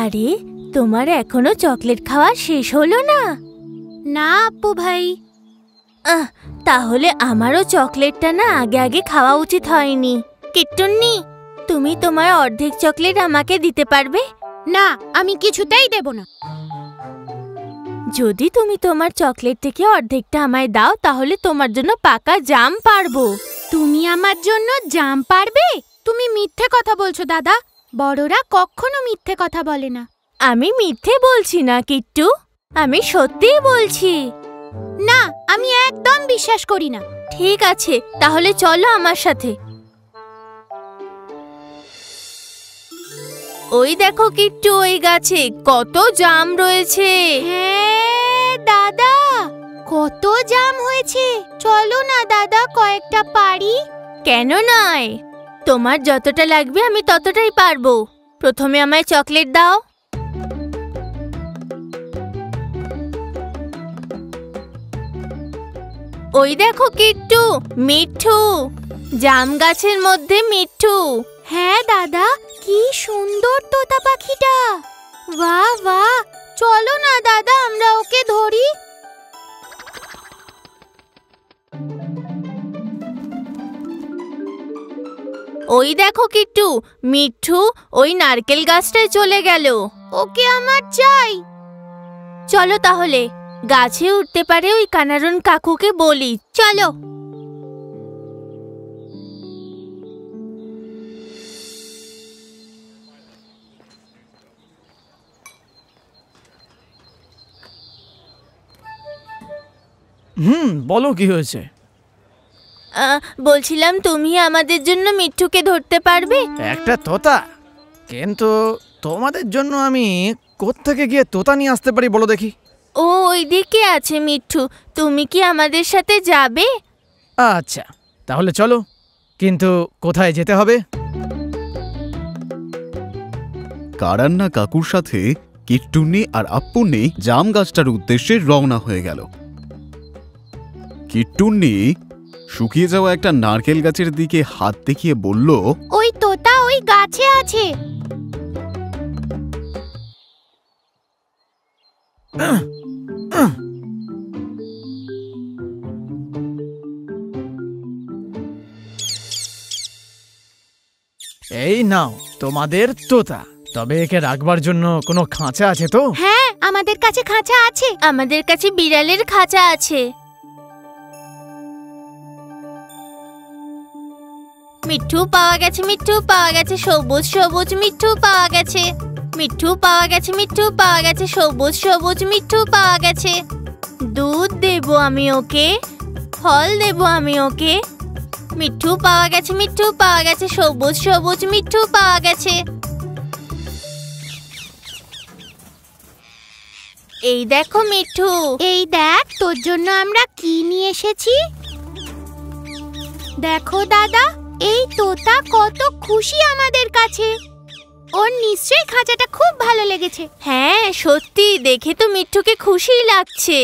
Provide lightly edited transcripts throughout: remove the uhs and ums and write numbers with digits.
আরে, তোমার এখনো চকলেট খাওয়া শেষ হলো না? না আপু ভাই। তাহলে আমারও চকলেটটা না আগে আগে খাওয়া উচিত হয়নি। কিট্টুন্নি, তুমি তোমার অর্ধেক চকলেট আমাকে দিতে পারবে? না, আমি কিছুতেই দেব না। যদি তুমি তোমার চকলেট থেকে অর্ধেকটা আমায় দাও তাহলে তোমার জন্য পাকা জাম পারবো। তুমি আমার জন্য জাম পারবে? তুমি মিথ্যে কথা বলছো দাদা। বড়রা কখনো মিথ্যে কথা বলে না। আমি মিথ্যে বলছি না কিট্টু, আমি সত্যিই বলছি। না, আমি একদম বিশ্বাস করি না। ঠিক আছে, তাহলে চলো আমার সাথে। ওই দেখো কিট্টু, ওই গাছে কত জাম রয়েছে। হ্যাঁ দাদা, কত জাম হয়েছে। চলো না দাদা, কয়েকটা পারি। কেন নয়, তোমার যতটা লাগবে আমি ততটাই পারবো। প্রথমে আমায় চকলেট দাও। ওই দেখো কিট্টু, মিঠু, জাম গাছের মধ্যে মিঠু। হ্যাঁ দাদা, কি সুন্দর তোতা পাখিটা। বাহ বাহ, চলো না দাদা আমরা ওকে ধরি। ওই দেখো কিট্টু, মিঠু ওই নারকেল গাছটায় চলে গেল। ওকে আমার চাই। চলো তাহলে, গাছে উঠতে পারে ওই কানারুন কাকুকে বলি। চলো। বলো কি হয়েছে? বলছিলাম তুমি আমাদের জন্য মিঠুকে ধরতে পারবে? একটা তোতা? কিন্তু তোমাদের জন্য আমি কোত্থেকে গিয়ে তোতা নিয়ে আসতে পারি বলো দেখি? ও ওইদিকে আছে মিঠু, তুমি কি আমাদের সাথে যাবে? আচ্ছা, তাহলে চলো। কিন্তু কোথায় যেতে হবে? কারান্না কাকুর সাথে কিট্টুন্নি আর আপ্পুন্নি জাম গাছটার উদ্দেশ্যে রওনা হয়ে গেল। কিট্টুন্নি শুকিয়ে যাওয়া একটা নারকেল গাছের দিকে হাত দেখিয়ে বলল, ওই তোতা ওই গাছে আছে। এই নাও তোমাদের তোতা। তবে একে রাখবার জন্য কোনো খাঁচা আছে তো? হ্যাঁ, আমাদের কাছে খাঁচা আছে। আমাদের কাছে বিড়ালের খাঁচা আছে। মিঠু পাওয়া গেছে, মিঠু পাওয়া গেছে, সবুজ সবুজ মিঠু পাওয়া গেছে। মিঠু পাওয়া গেছে, মিঠু পাওয়া গেছে, সবুজ সবুজ মিঠু পাওয়া গেছে। দুধ দেব আমি ওকে, ফল দেব আমি ওকে। মিঠু পাওয়া গেছে, মিঠু পাওয়া গেছে, সবুজ সবুজ মিঠু পাওয়া গেছে। এই দেখো মিঠু, এই দেখ তোর জন্য আমরা কি নিয়ে এসেছি। দেখো দাদা, এই তোতা কত খুশি আমাদের কাছে। ওর নিশ্চয়ই খাঁচাটা খুব ভালো লেগেছে। হ্যাঁ সত্যি, দেখে তো মিঠুকে খুশি লাগছে।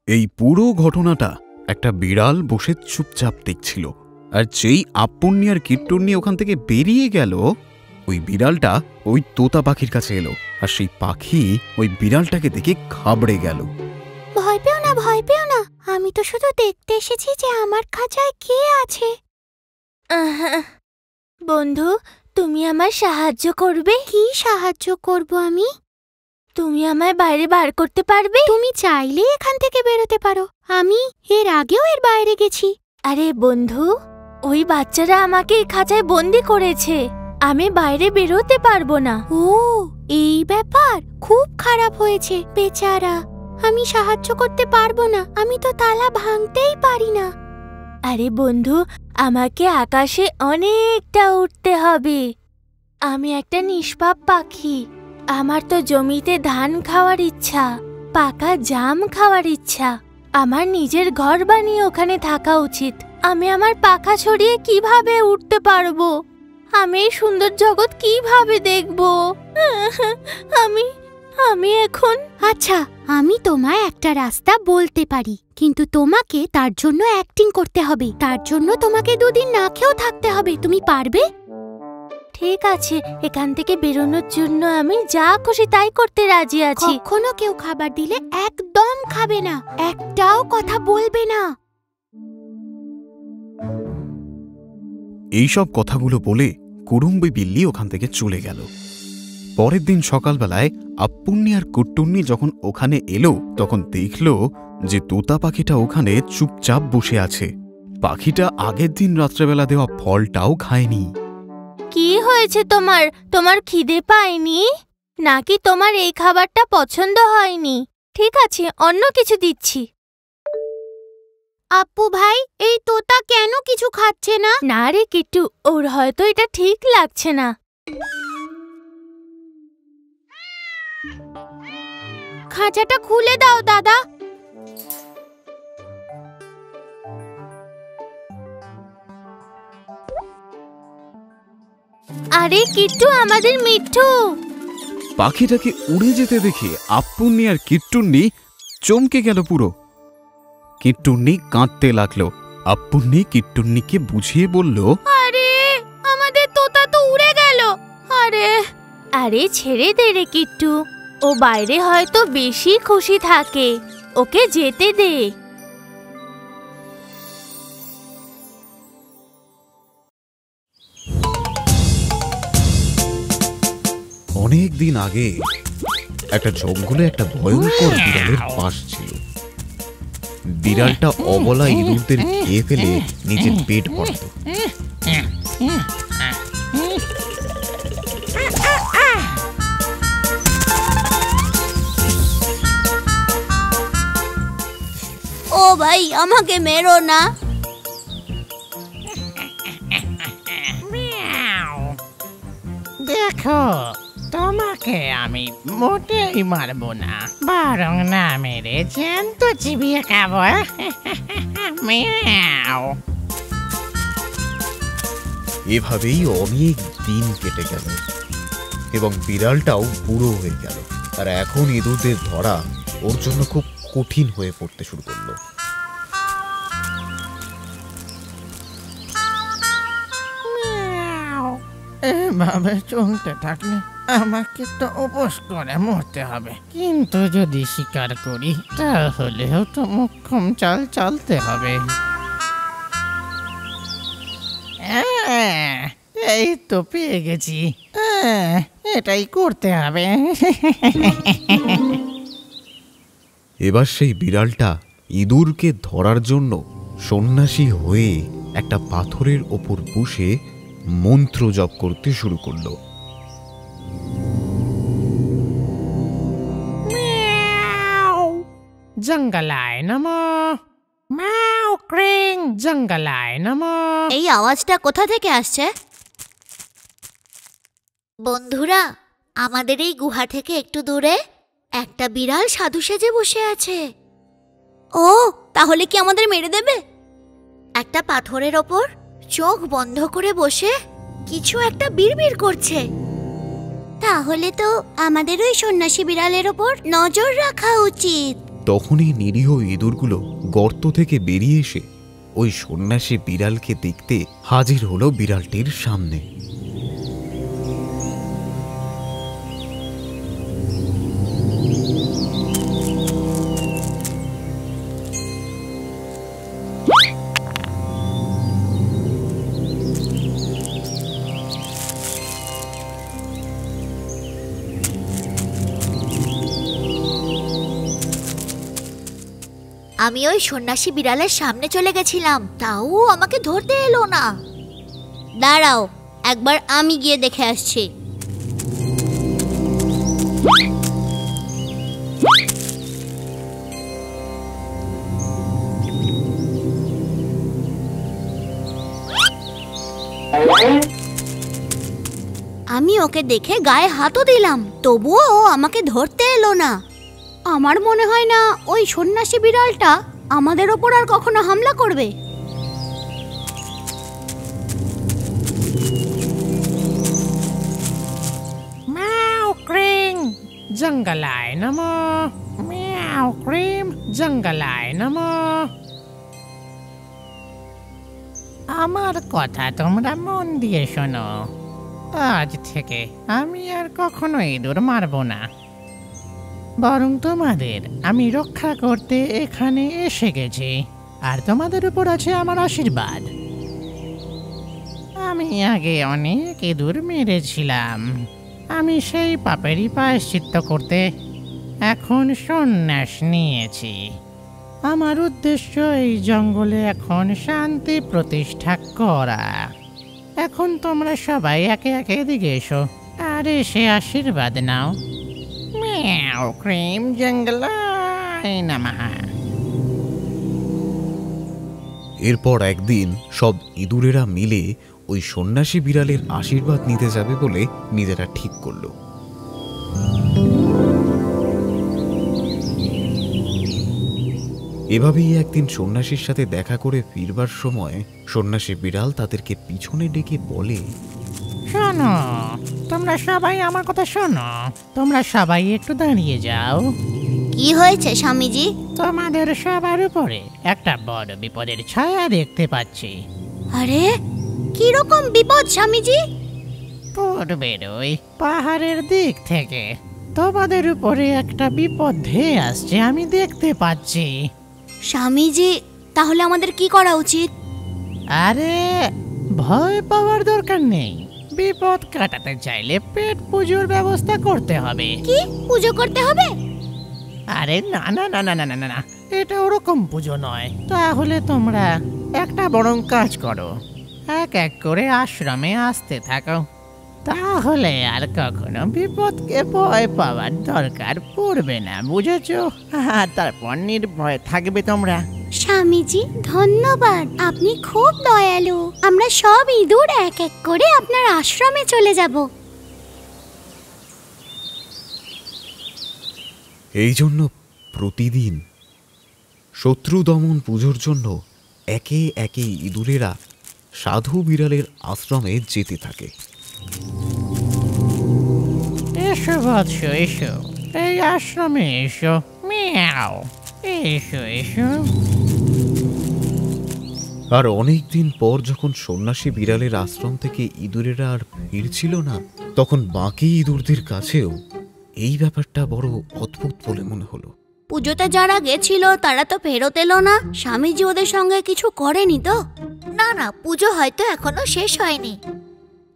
এই পুরো ঘটনাটা একটা বিড়াল বসে চুপচাপ দেখছিল। আর যেই আপ্পুন্নি আর কিট্টুন্নি ওখান থেকে বেরিয়ে গেল, ওই বিড়ালটা ওই তোতা পাখির কাছে এলো। আর সেই পাখি ওই বিড়ালটাকে দেখে ঘাবড়ে গেল। ভয় পেও না, ভয় পেও না, আমি তো শুধু দেখতে এসেছি যে আমার খাঁচায় কে আছে। বন্ধু, তুমি আমার সাহায্য করবে? কি সাহায্য করব আমি? তুমি আমায় বাইরে বার করতে পারবে? তুমি চাইলে এখান থেকে বেরোতে পারো। আমি এর আগেও এর বাইরে গেছি। আরে বন্ধু, ওই বাচ্চারা আমাকে এই খাঁচায় বন্দি করেছে। আমি বাইরে বেরোতে পারবো না। ও, এই ব্যাপার খুব খারাপ হয়েছে বেচারা। আমি সাহায্য করতে পারবো না, আমি তো তালা ভাঙতেই পারি না। আরে বন্ধু, আমাকে আকাশে অনেকটা উঠতে হবে। আমি একটা নিষ্পাপ পাখি। আমার তো জমিতে ধান খাওয়ার ইচ্ছা, পাকা জাম খাওয়ার ইচ্ছা। আমার নিজের ঘর বানিয়ে ওখানে থাকা উচিত। আমি আমার পাখা ছড়িয়ে কিভাবে উঠতে পারবো? আমি এই সুন্দর জগৎ কিভাবে দেখবো? আমি এখন আচ্ছা, আমি তোমায় একটা রাস্তা বলতে পারি, কিন্তু তোমাকে তার জন্য অ্যাক্টিং করতে হবে। তার জন্য তোমাকে 2 দিন না খেয়েও থাকতে হবে। তুমি পারবে? ঠিক আছে, এখান থেকে বেরোনোর জন্য আমি যা খুশি তাই করতে রাজি আছি। কখনো কেউ খাবার দিলে একদম খাবে না, একটাও কথা বলবে না। এইসব কথাগুলো বলে কুড়ুম্বি বিল্লি ওখান থেকে চলে গেল। পরের দিন সকালবেলায় আপ্পুন্নি আর কুট্টুন্নি যখন ওখানে এলো, তখন দেখল যে তোতা পাখিটা ওখানে চুপচাপ বসে আছে। পাখিটা আগের দিন রাত্রেবেলা দেওয়া ফলটাও খায়নি। কি হয়েছে তোমার? তোমার খিদে পায়নি নাকি তোমার এই খাবারটা পছন্দ হয়নি? ঠিক আছে, অন্য কিছু দিচ্ছি। আপ্পু ভাই, এই তোতা কেন কিছু খাচ্ছে না? না রে কিট্টু, ওর হয়তো এটা ঠিক লাগছে না। খাঁচাটা খুলে দাও দাদা। আরে কিট্টু, আমাদের মিঠু। পাখিটাকে উড়ে যেতে দেখে আপ্পুন্নি আর কিট্টুন্নি চমকে গেল পুরো। কিট্টুন্নি কাঁদতে লাগলো। আপ্পুন্নি কিট্টুন্নিকে বুঝিয়ে বলল, আরে আমাদের তোতা তো উড়ে গেল। আরে আরে ছেড়ে দে রে কিট্টু, ও বাইরে হয়তো বেশি খুশি থাকে, ওকে যেতে দে। অনেক দিন আগে একটা জঙ্গলে একটা ভয়ঙ্কর বিড়ালের বাস ছিল। বিড়ালটা অবলা ইঁদুরদের খেয়ে ফেলে নিজের পেট ভরত। ও ভাই, আমাকে মেরো না। দেখো, তোমাকে আমি মোটেই মারবো না, বরং না মেরে জ্যান্ত চিবিয়ে খাবো। মিয়াও। এভাবেই অনেক দিন কেটে গেল এবং বিড়ালটাও বুড়ো হয়ে গেল। আর এখন ইঁদুরদের ধরা ওর জন্য খুব কঠিন হয়ে পড়তে শুরু করলো। এভাবে চলতে থাকলে আমাকে তো উপোস করে মরতে হবে, কিন্তু যদি শিকার করি তাহলেও তো মোক্ষম চাল চলতে হবে। এই তো পেয়ে গেছি, এটাই করতে হবে। এবার সেই বিড়ালটা ইঁদুরকে ধরার জন্য সন্ন্যাসী হয়ে একটা পাথরের ওপর বসে মন্ত্র জপ করতে শুরু করলো। জঙ্গলায় নমো, ম্যাও ক্রিং, জঙ্গলায় নমো। এই আওয়াজটা কোথা থেকে আসছে? বন্ধুরা, আমাদের এই গুহা থেকে একটু দূরে একটা বিড়াল সাধু সেজে বসে আছে। ও, তাহলে কি আমাদের মেরে দেবে? একটা পাথরের ওপর চোখ বন্ধ করে বসে কিছু একটা বিড়বিড় করছে। তাহলে তো আমাদের ওই সন্ন্যাসী বিড়ালের ওপর নজর রাখা উচিত। তখনই নিরীহ ইঁদুরগুলো গর্ত থেকে বেরিয়ে এসে ওই সন্ন্যাসী বিড়ালকে দেখতে হাজির হলো বিড়ালটির সামনে। আমি ওই সন্ন্যাসী বিড়ালের সামনে চলে গেছিলাম, তাও আমাকে ধরতে এলো না। দাঁড়াও, একবার আমি গিয়ে দেখে আসছি। আমি ওকে দেখে গায়ে হাতও দিলাম, তবুও ও আমাকে ধরতে এলো না। আমার মনে হয় না ওই সন্ন্যাসী বিড়ালটা আমাদের ওপর আর কখনো হামলা করবে। ম্যাও ক্রিং, জঙ্গলায় নমো, মিয়াও। ম্যাও ক্রিম জঙ্গলায় নমো। আমার কথা তোমরা মন দিয়ে শোনো। আজ থেকে আমি আর কখনো ইঁদুর মারব না, বরং তোমাদের আমি রক্ষা করতে এখানে এসে গেছি। আর তোমাদের উপর আছে আমার আশীর্বাদ। আমি আগে অনেক ইঁদুর মেরেছিলাম। আমি সেই পাপেরই প্রায়শ্চিত্ত করতে এখন সন্ন্যাস নিয়েছি। আমার উদ্দেশ্য এই জঙ্গলে এখন শান্তি প্রতিষ্ঠা করা। এখন তোমরা সবাই একে একে এদিকে এসো আর এসে আশীর্বাদ নাও। ম্যাও ক্রিম জঙ্গলায় নমঃ। এরপর একদিন সব ইঁদুরেরা মিলে ওই সন্ন্যাসী বিড়ালের আশীর্বাদ নিতে যাবে বলে নিজেরা ঠিক করলো। এভাবেই একদিন সন্ন্যাসীর সাথে দেখা করে ফিরবার সময় সন্ন্যাসী বিড়াল তাদেরকে পিছনে ডেকে বলে, শোনো, তোমরা সবাই আমার কথা শোনো। তোমরা সবাই একটু দাঁড়িয়ে যাও। কি হয়েছে স্বামীজি? তোমাদের সবার উপরে একটা বড় বিপদের ছায়া দেখতে পাচ্ছি। আরে কিরকম বিপদ স্বামীজি? পূর্বের ওই পাহাড়ের দিক থেকে তোমাদের উপরে একটা বিপদ ধেয়ে আসছে আমি দেখতে পাচ্ছি। স্বামীজি, তাহলে আমাদের কি করা উচিত? আরে ভয় পাওয়ার দরকার নেই। বিপদ কাটাতে চাইলে পেট পুজোর ব্যবস্থা করতে হবে। কি পুজো করতে হবে? আরে না না না না না না না, এটা ওরকম পুজো নয়। তাহলে তোমরা একটা বরং কাজ করো, এক এক করে আশ্রমে আসতে থাকো। তাহলে আর কখনো বিপদকে ভয় পাওয়ার দরকার পড়বে না, বুঝেছো? আর তারপর নির্ভয় থাকবে তোমরা। স্বামীজি ধন্যবাদ, আপনি খুব দয়ালু। আমরা সব ইঁদুর এক এক করে আপনার আশ্রমে চলে যাব। এই জন্য প্রতিদিন শত্রু দমন পুজোর জন্য একে একে ইঁদুরেরা সাধু বিড়ালের আশ্রমে যেতে থাকে। এসো বৎস, এসো এই আশ্রমে এসো। মিয়াও, এসো এসো। আর অনেকদিন পর যখন সন্ন্যাসী বিড়ালের আশ্রম থেকে ইঁদুরেরা আর ফিরছিল না, তখন বাকি ইঁদুরদের কাছেও এই ব্যাপারটা বড় অদ্ভুত বলে মনে হলো। পুজোতে যারা গেছিল তারা তো ফেরত এলো না। স্বামীজি ওদের সঙ্গে কিছু করেনি তো? না না, পুজো হয়তো এখনো শেষ হয়নি।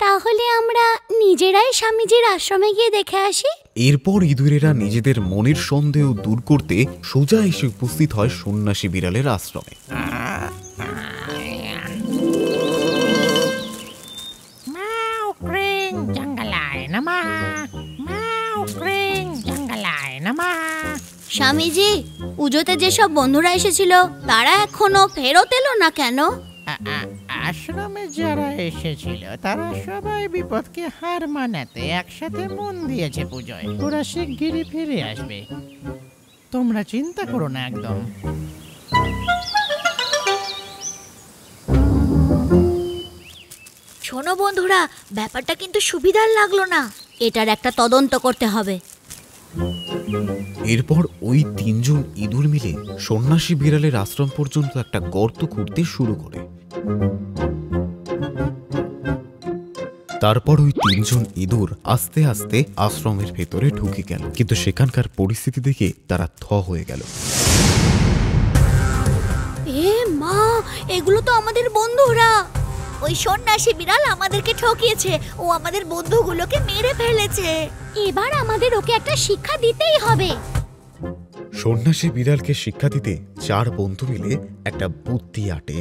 তাহলে আমরা নিজেরাই স্বামীজির আশ্রমে গিয়ে দেখে আসি। এরপর ইঁদুরেরা নিজেদের মনের সন্দেহ দূর করতে সোজা এসে উপস্থিত হয় সন্ন্যাসী বিড়ালের আশ্রমে। ম্যাও ক্রিং জঙ্গলায় নমঃ, ম্যাও ক্রিং জঙ্গলায় নমঃ। স্বামীজি, পুজোতে যেসব বন্ধুরা এসেছিল তারা এখনো ফেরত এলো না কেন? আশ্রমে যারা এসেছিল তারা সবাই বিপদকে হার মানাতে একসাথে মন দিয়েছে পুজোয়। ওরা শিগগিরই ফিরে আসবে, তোমরা চিন্তা করো না একদম। শোনো বন্ধুরা, ব্যাপারটা কিন্তু সুবিধার লাগলো না। এটার একটা তদন্ত করতে হবে। এরপর ওই তিনজন ইঁদুর মিলে সন্ন্যাসী বিড়ালের আশ্রম পর্যন্ত একটা গর্ত খুঁড়তে শুরু করে। তারপর ওই তিনজন ইঁদুর আস্তে আস্তে আশ্রমের ভেতরে ঢুকে গেল, কিন্তু সেখানকার পরিস্থিতি দেখে তারা থ হয়ে গেল। এ মা, এগুলো তো আমাদের বন্ধুরা। ওই সন্ন্যাসী বিড়াল আমাদেরকে ঠকিয়েছে। ও আমাদের বন্ধুগুলোকে মেরে ফেলেছে। এবার আমাদের ওকে একটা শিক্ষা দিতেই হবে। সন্ন্যাসী বিড়ালকে শিক্ষা দিতে চার বন্ধু মিলে একটা বুদ্ধি আটে,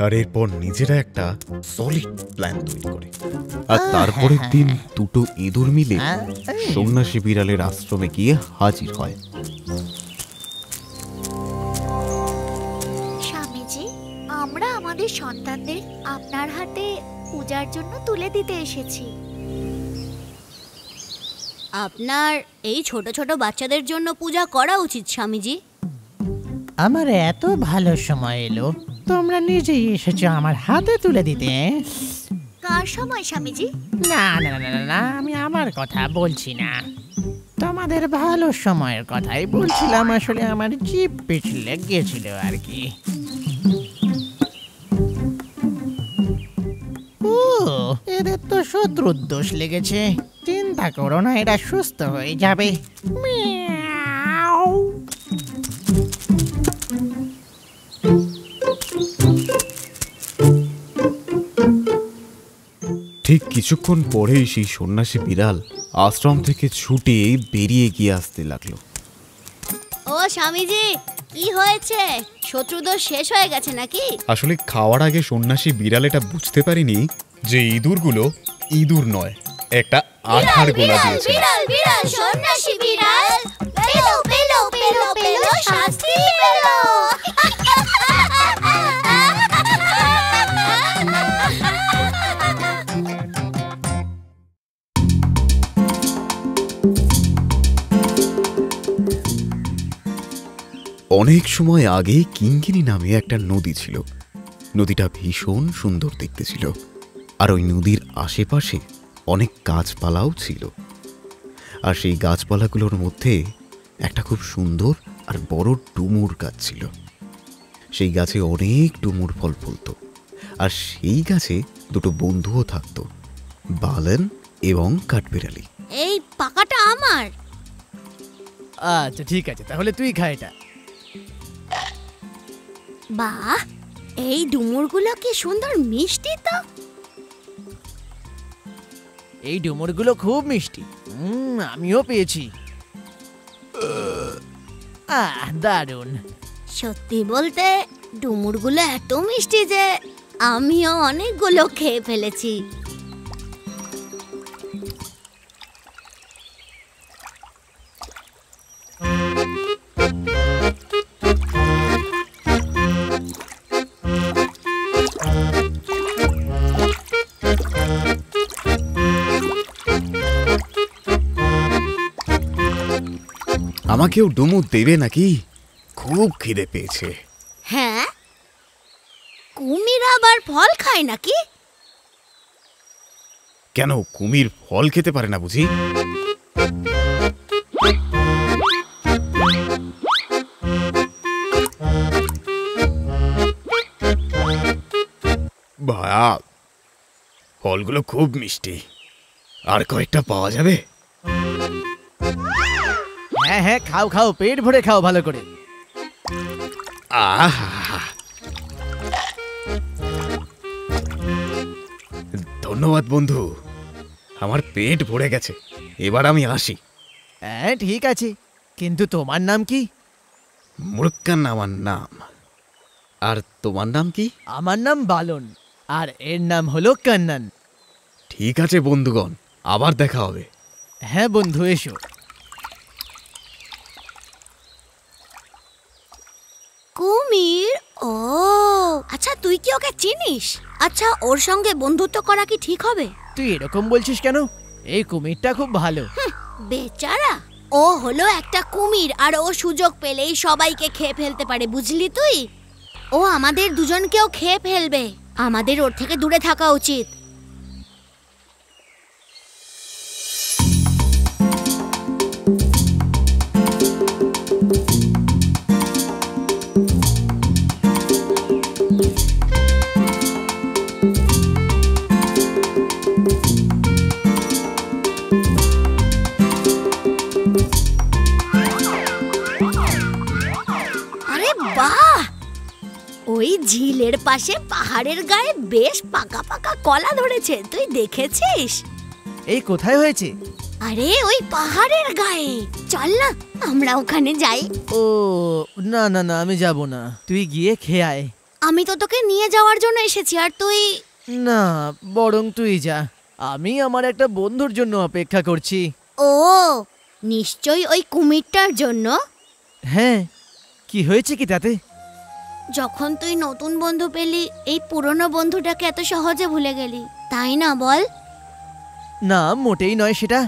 আর এরপর নিজেরা একটা সলিড প্ল্যান তৈরি করে। আর তারপরের দিন দুটো ইঁদুর মিলে সন্ন্যাসী বিড়ালের আশ্রমে গিয়ে হাজির হয়। স্বামীজি, আমরা আমাদের সন্তানদের আপনার হাতে পূজার জন্য তুলে দিতে এসেছি। আপনার এই ছোট ছোট বাচ্চাদের জন্য পূজা করা উচিত স্বামীজি। আমার এত ভালো সময় এলো, তোমরা নিজেই এসেছো আমার হাতে তুলে দিতে। কার সময় স্বামীজি? না না না না না, আমি আমার কথা বলছি না। তোমাদের ভালো সময়ের কথাই বলছিলাম, আসলে আমার জিভ পিছলে গিয়েছিল আর কি। ও, এদের তো শত্রুর দোষ লেগেছে। চিন্তা করো না, এরা সুস্থ হয়ে যাবে। মিয়াও। ঠিক কিছুক্ষণ পরেই সেই সন্ন্যাসী বিড়াল আশ্রম থেকে ছুটে বেরিয়ে গিয়ে আসতে লাগলো। ও স্বামীজি, কি হয়েছে? শত্রুদোষ শেষ হয়ে গেছে নাকি? আসলে খাওয়ার আগে সন্ন্যাসী বিড়াল এটা বুঝতে পারিনি যে ইঁদুরগুলো ইঁদুর নয়, একটা আঠার গোলা দিয়েছে। বিড়াল বিড়াল সন্ন্যাসী বিড়াল পেলো পেলো পেলো পেলো শাস্তি পেলো। অনেক সময় আগে কিঙ্কিনি নামে একটা নদী ছিল। নদীটা ভীষণ সুন্দর দেখতে ছিল, আর ওই নদীর আশেপাশে অনেক গাছপালাও ছিল। আর সেই গাছপালাগুলোর মধ্যে একটা খুব সুন্দর আর বড় ডুমুর গাছ ছিল। সেই গাছে অনেক ডুমুর ফল ফলত, আর সেই গাছে দুটো বন্ধুও থাকতো, বালেন এবং কাঠবিড়ালি। এই পাকাটা আমার। আচ্ছা ঠিক আছে, তাহলে তুই খা এটা। বাহ, এই ডুমুরগুলো কি সুন্দর মিষ্টি তো। এই ডুমুরগুলো খুব মিষ্টি। আমিও পেয়েছি। দারুণ। সত্যি বলতে ডুমুরগুলো এত মিষ্টি যে আমিও অনেকগুলো খেয়ে ফেলেছি। আমাকেও ডুমুর দেবে নাকি? খুব খিদে পেয়েছে। হ্যাঁ, কুমির আবার ফল খায় নাকি? কেন, কুমির ফল খেতে পারে না বুঝি? ভায়া, ফলগুলো খুব মিষ্টি, আর কয়েকটা পাওয়া যাবে? হ্যাঁ হ্যাঁ, খাও খাও, পেট ভরে খাও ভালো করে। আহা, ধন্যবাদ বন্ধু, আমার পেট ভরে গেছে, এবার আমি আসি। হ্যাঁ ঠিক আছে, কিন্তু তোমার নাম কি? মুরুক্কান আমার নাম। আর তোমার নাম কি? আমার নাম বালন, আর এর নাম হলো কান্নান। ঠিক আছে বন্ধুগণ, আবার দেখা হবে। হ্যাঁ বন্ধু, এসো। কুমির? ও আচ্ছা, তুই কি ওকে চিনিস? আচ্ছা, ওর সঙ্গে বন্ধুত্ব করা কি ঠিক হবে? তুই এরকম বলছিস কেন? এই কুমিরটা খুব ভালো। বেচারা, ও হলো একটা কুমির, আর ও সুযোগ পেলেই সবাইকে খেয়ে ফেলতে পারে, বুঝলি তুই? ও আমাদের দুজনকেও খেয়ে ফেলবে। আমাদের ওর থেকে দূরে থাকা উচিত। আরে বাহ, ওই ঝিলের পাশে পাহাড়ের গায়ে বেশ পাকা পাকা কলা ধরেছে, তুই দেখেছিস? এই কোথায় হয়েছে? আরে ওই পাহাড়ের গায়ে, চল না আমরা ওখানে যাই। ও না না না, আমি যাব না, তুই গিয়ে খেয়ে আয়। আমি তো তোকে নিয়ে যাওয়ার জন্য এসেছি, আর তুই? না, বরং তুই যা, আমি আমার একটা বন্ধুর জন্য অপেক্ষা করছি। ও নিশ্চয়ই ওই কুমিরটার জন্য। হ্যাঁ, কি হয়েছে কি তাতে? যখন তুই নতুন বন্ধু পেলি, এই পুরনো বন্ধুটাকে এত সহজে ভুলে গেলি, তাই না বল? না, মোটেই নয় সেটা।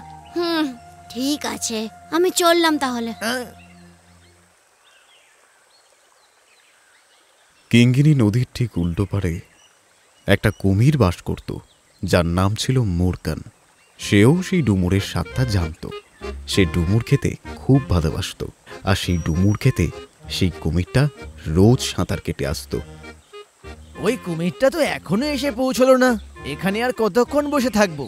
ঠিক আছে, আমি চললাম তাহলে। কিঙ্গিনী নদীর ঠিক উল্টো পারে একটা কুমির বাস করত, যার নাম ছিল মুরকান। সেও সেই ডুমুরের স্বাদটা জানত, সে ডুমুর খেতে খুব ভালোবাসত, আর সেই ডুমুর খেতে সেই কুমিরটা রোজ সাঁতার কেটে আসতো। ওই কুমিরটা তো এখনো এসে পৌঁছলো না, এখানে আর কতক্ষণ বসে থাকবো?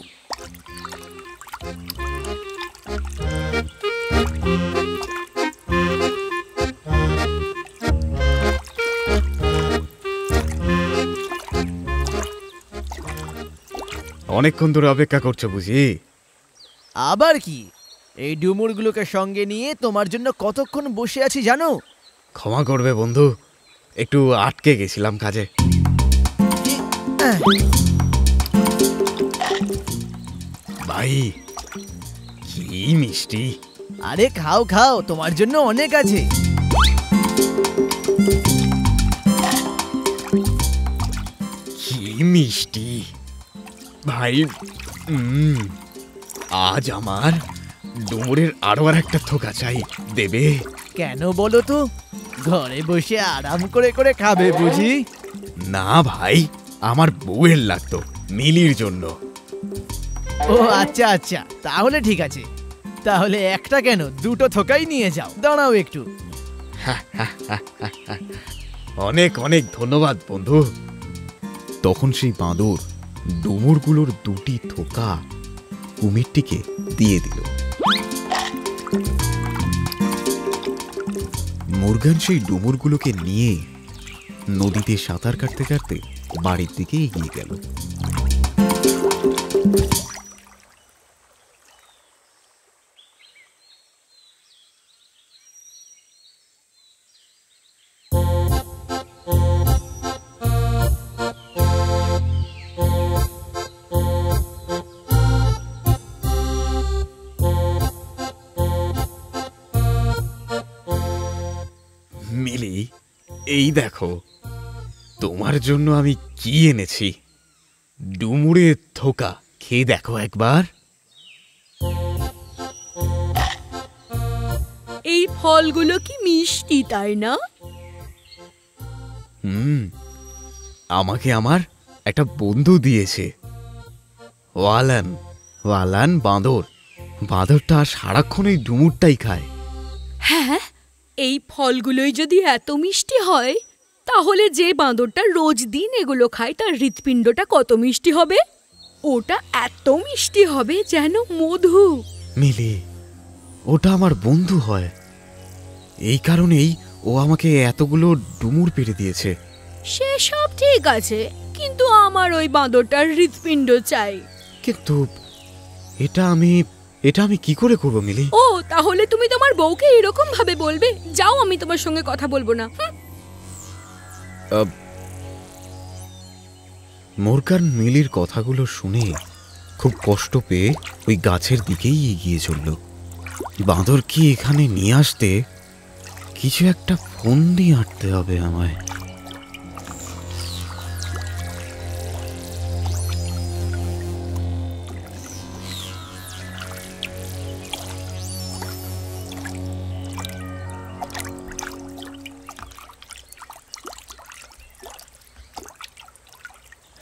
অনেকক্ষণ ধরে অপেক্ষা করছো বুঝি? আবার কি, এই ডুমুরগুলোকে সঙ্গে নিয়ে তোমার জন্য কতক্ষণ বসে আছি জানো? ক্ষমা করবে বন্ধু, একটু আটকে গেছিলাম কাজে। ভাই কি মিষ্টি! আরে খাও খাও, তোমার জন্য অনেক আছে। কি মিষ্টি ভাই! আজ আমার ডুমুরের আরো আর একটা থোকা চাই, দেবে? কেন বলো তো? ঘরে বসে আরাম করে করে খাবে বুঝি? না ভাই, আমার বউয়ের লাগতো, মিলির জন্য। ও আচ্ছা আচ্ছা, তাহলে ঠিক আছে। তাহলে একটা কেন, দুটো থোকাই নিয়ে যাও। দাঁড়াও একটু। অনেক অনেক ধন্যবাদ বন্ধু। তখন সেই বাঁদর ডুমুরগুলোর দুটি থোকা কুমিরটিকে দিয়ে দিল। মুরগান সেই ডুমুরগুলোকে নিয়ে নদীতে সাঁতার কাটতে কাটতে বাড়ির দিকে এগিয়ে গেল। মিলি, এই দেখো তোমার জন্য আমি কি এনেছি। ডুমুরের থোকা, খেয়ে দেখো একবার। এই ফলগুলো কি মিষ্টি, তাই না? আমাকে আমার একটা বন্ধু দিয়েছে, ওয়ালান। ওয়ালান বাঁদর। বাঁদরটা সারাক্ষণ এই ডুমুরটাই খায়। হ্যাঁ, এই ফলগুলোই যদি এত মিষ্টি হয়, তাহলে যে বাঁদরটা রোজ দিন এগুলো খায় তার হৃৎপিণ্ডটা কত মিষ্টি হবে? ওটা এত মিষ্টি হবে যেন মধু। মিলি, ওটা আমার বন্ধু হয়, এই কারণেই ও আমাকে এতগুলো ডুমুর পেড়ে দিয়েছে। সে সব ঠিক আছে, কিন্তু আমার ওই বাঁদরটার হৃৎপিণ্ড চাই। কিন্তু এটা আমি কি করে করবো মিলি? ও, তাহলে তুমি তোমার বউকে এরকম ভাবে বলবে? যাও, আমি তোমার সঙ্গে কথা বলবো না। মুরগান মিলির কথাগুলো শুনে খুব কষ্ট পেয়ে ওই গাছের দিকেই এগিয়ে চলল। বাঁদর কি এখানে নিয়ে আসতে কিছু একটা ফোন দিয়ে আটতে হবে আমায়।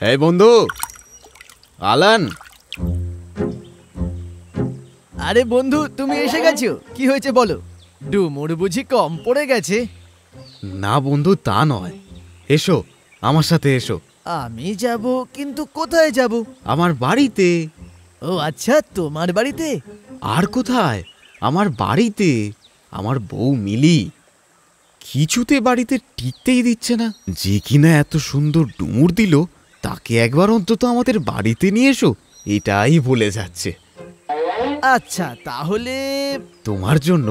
এই বন্ধু আলান। আরে বন্ধু, তুমি এসে গেছো? কি হয়েছে বলো? ডুমুর বুঝি কম পড়ে গেছে? না বন্ধু, তা নয়। এসো, আমার সাথে এসো। আমি যাব, কিন্তু কোথায় যাব? আমার বাড়িতে। ও আচ্ছা, তোমার বাড়িতে? আর কোথায়? আমার বাড়িতে। আমার বউ মিলি কিছুতে বাড়িতে টিকতেই দিচ্ছে না। যে কিনা এত সুন্দর ডুমুর দিল, তাকে একবার অন্তত আমাদের বাড়িতে নিয়ে এসো, এটাই বলে যাচ্ছে। আচ্ছা, তাহলে তোমার জন্য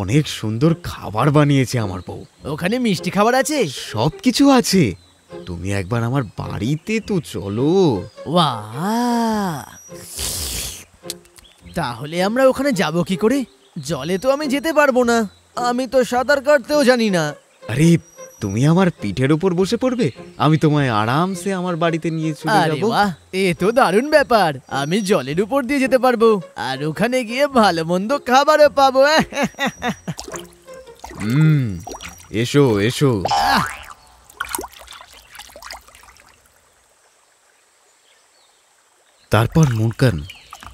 অনেক সুন্দর খাবার বানিয়েছে আমার বউ। ওখানে মিষ্টি খাবার আছে? সব কিছু আছে। তুমি একবার আমার বাড়িতে তো চলো। বাহ! তাহলে আমরা ওখানে যাব কি করে? জলে তো আমি যেতে পারবো না, আমি তো সাঁতার কাটতেও জানি না। আরে, তুমি আমার পিঠের উপর বসে পড়বে, আমি তোমায় আরামসে আমার বাড়িতে নিয়ে চলে আরে যাব। বাহ, এ তো দারুণ ব্যাপার। আমি জলের উপর দিয়ে যেতে পারবো, আর ওখানে গিয়ে ভালো মন্দ খাবারও পাবো। এসো এসো। তারপর মুরগান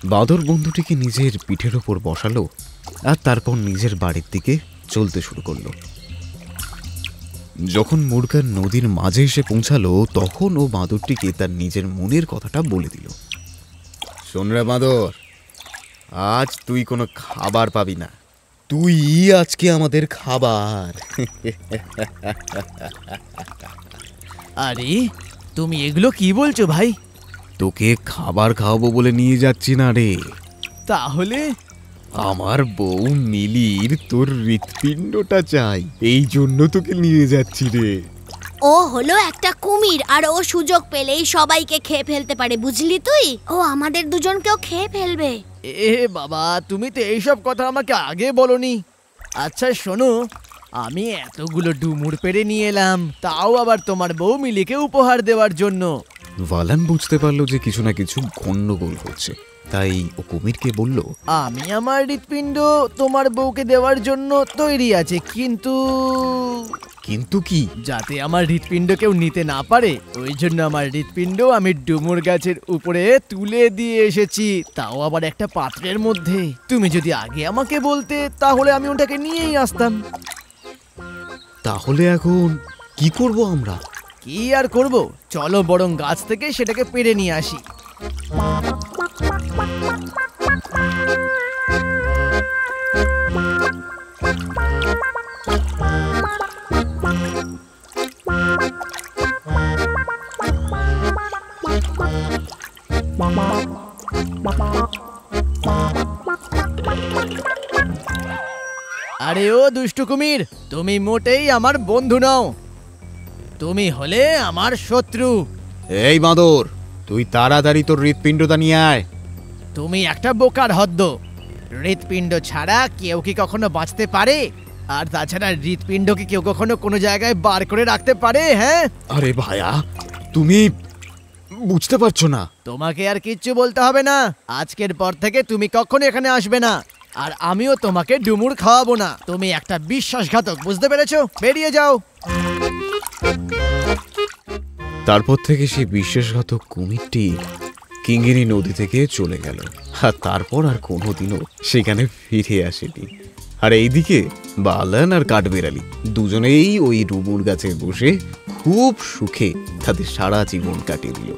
বাঁদর বন্ধুটিকে নিজের পিঠের ওপর বসালো আর তারপর নিজের বাড়ির দিকে চলতে শুরু করলো। যখন মুরগান নদীর মাঝে এসে পৌঁছালো তখন ও বাঁদরটিকে তার নিজের মনের কথাটা বলে দিল। শোন রে বাঁদর, আজ তুই কোনো খাবার পাবি না, তুই আজকে আমাদের খাবার। আরে তুমি এগুলো কি বলছো ভাই? তোকে খাবার খাওয়াবো বলে নিয়ে যাচ্ছি না রে, তাহলে আমার বউ মিলির তোর হৃৎপিণ্ডটা চাই, এই জন্য তোকে নিয়ে যাচ্ছি রে। ও হলো একটা কুমির আর ও সুযোগ পেলেই সবাইকে খেয়ে ফেলতে পারে, বুঝলি তুই? ও আমাদের দুজনকেও খেয়ে ফেলবে। এ বাবা, তুমি তো এইসব কথা আমাকে আগে বলনি। আচ্ছা শোনো, আমি এতগুলো ডুমুর পেড়ে নিয়ে এলাম, তাও আবার তোমার বউ মিলিকে উপহার দেওয়ার জন্য। ভালান বুঝতে পারলো যে কিছু না কিছু গন্ডগোল হচ্ছে, তাই ও কুমিরকে বলল, আমি আমার হৃৎপিণ্ড তোমার বউকে দেওয়ার জন্য তৈরি আছে, কিন্তু কিন্তু কি? যাতে আমার হৃৎপিণ্ড কেউ নিতে না পারে, ওই জন্য আমার হৃৎপিণ্ড আমি ডুমুর গাছের উপরে তুলে দিয়ে এসেছি, তাও আবার একটা পাত্রের মধ্যে। তুমি যদি আগে আমাকে বলতে তাহলে আমি ওটাকে নিয়েই আসতাম। তাহলে এখন কি করব আমরা? কি আর করব, চলো বরং গাছ থেকে সেটাকে পেড়ে নিয়ে আসি। আরে ও দুষ্টু কুমির, তুমি মোটেই আমার বন্ধু নও, তুমি হলে আমার শত্রু। এই বাঁদর, তুই তাড়াতাড়ি তোর হৃৎপিণ্ডটা নিয়ে আয়। তুমি একটা বোকার হদ্দ, হৃৎপিণ্ড ছাড়া কেউ কি কখনো বাঁচতে পারে? আর তাছাড়া হৃৎপিণ্ডকে কেউ কখনো কোনো জায়গায় বার করে রাখতে পারে? হ্যাঁ, আরে ভাইয়া, তুমি বুঝতে পারছো না। তোমাকে আর কিচ্ছু বলতে হবে না, আজকের পর থেকে তুমি কখনো এখানে আসবে না, আর আমিও তোমাকে ডুমুর খাওয়াবো না। তুমি একটা বিশ্বাসঘাতক, বুঝতে পেরেছো? বেরিয়ে যাও। তারপর থেকে সেই বিশ্বাসঘাতক কুমিরটি কিঙ্গিনী নদী থেকে চলে গেল, আর তারপর আর কোনোদিনও সেখানে ফিরে আসেনি। আর এইদিকে বালান আর কাঠবেড়ালি দুজনেই ওই ডুমুর গাছে বসে খুব সুখে তাদের সারা জীবন কাটিয়ে দিল।